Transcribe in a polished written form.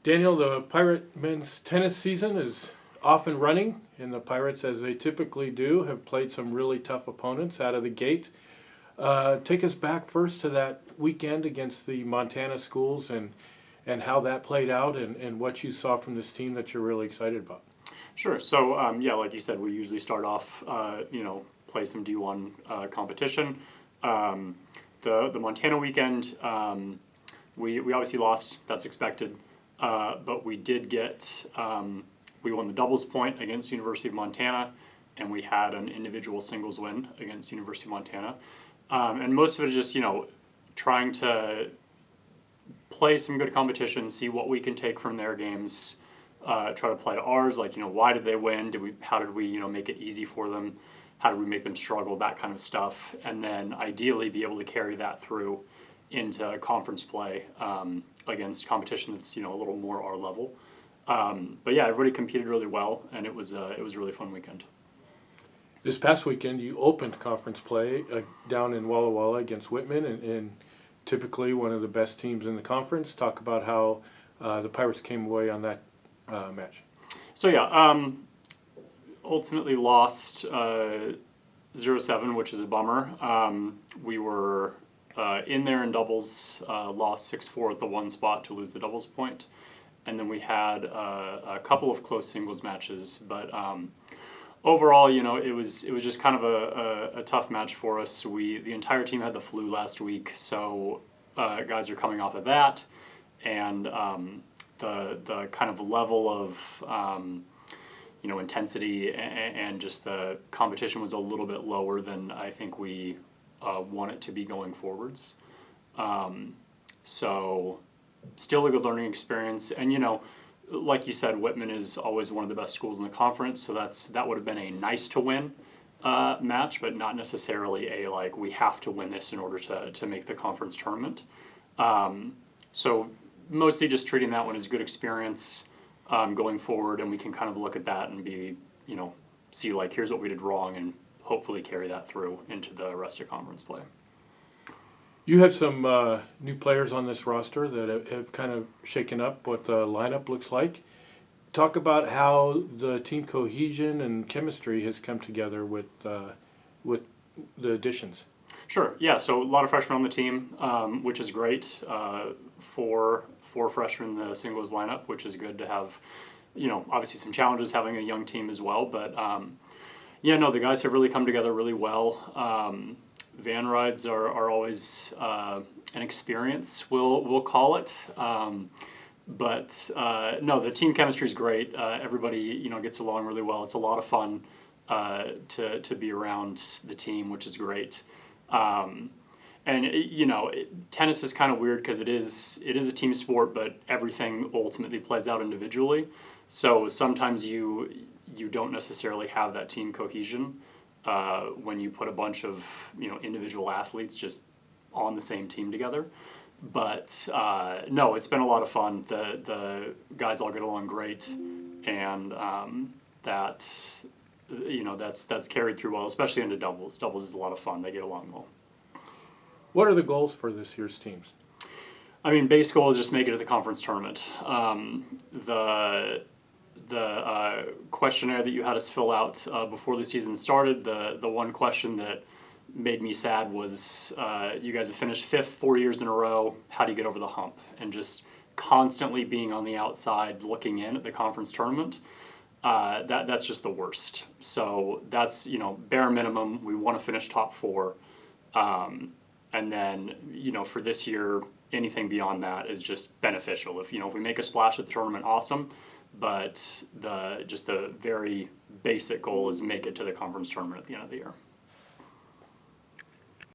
Daniel, the Pirate men's tennis season is off and running, and the Pirates, as they typically do, have played some really tough opponents out of the gate. Take us back first to that weekend against the Montana schools and how that played out and what you saw from this team that you're really excited about. Sure. So, yeah, like you said, we usually start off, play some D1 competition. The Montana weekend, we obviously lost. That's expected. But we did get, we won the doubles point against University of Montana, and we had an individual singles win against University of Montana. And most of it is just, trying to play some good competition, see what we can take from their games, try to apply to ours, like, why did they win? How did we, make it easy for them? How did we make them struggle? That kind of stuff. And then ideally be able to carry that through into conference play against competition that's, a little more our level. But yeah, everybody competed really well, and it was a really fun weekend. This past weekend, you opened conference play down in Walla Walla against Whitman, and typically one of the best teams in the conference. Talk about how the Pirates came away on that match. So yeah, ultimately lost 0-7, which is a bummer. We were in there in doubles, lost 6-4 at the one spot to lose the doubles point. And then we had a couple of close singles matches, but overall, it was just kind of a tough match for us. The entire team had the flu last week, so guys are coming off of that, and the kind of level of intensity and just the competition was a little bit lower than I think we want it to be going forwards. So still a good learning experience, and like you said, Whitman is always one of the best schools in the conference, so that would have been a nice to win match, but not necessarily a like we have to win this in order to make the conference tournament. So mostly just treating that one as a good experience going forward, and we can kind of look at that and be, see like here's what we did wrong, and hopefully carry that through into the rest of conference play. You have some new players on this roster that have kind of shaken up what the lineup looks like. Talk about how the team cohesion and chemistry has come together with the additions. Sure. Yeah. So a lot of freshmen on the team, which is great. Four freshmen in the singles lineup, which is good to have. Obviously some challenges having a young team as well, but the guys have really come together really well. Van rides are always an experience, we'll call it. But the team chemistry is great. Everybody gets along really well. It's a lot of fun to be around the team, which is great. And tennis is kind of weird because it is a team sport, but everything ultimately plays out individually. So sometimes you don't necessarily have that team cohesion when you put a bunch of individual athletes just on the same team together. But no, it's been a lot of fun. The guys all get along great, and that's carried through well, especially into doubles. Doubles is a lot of fun. They get along well. What are the goals for this year's teams? I mean, base goal is just make it to the conference tournament. The questionnaire that you had us fill out before the season started, the one question that made me sad was you guys have finished 5th 4 years in a row. How do you get over the hump? And just constantly being on the outside looking in at the conference tournament, that's just the worst. So that's, bare minimum, we want to finish top 4. And then, for this year, anything beyond that is just beneficial. If we make a splash at the tournament, awesome. But the very basic goal is make it to the conference tournament at the end of the year.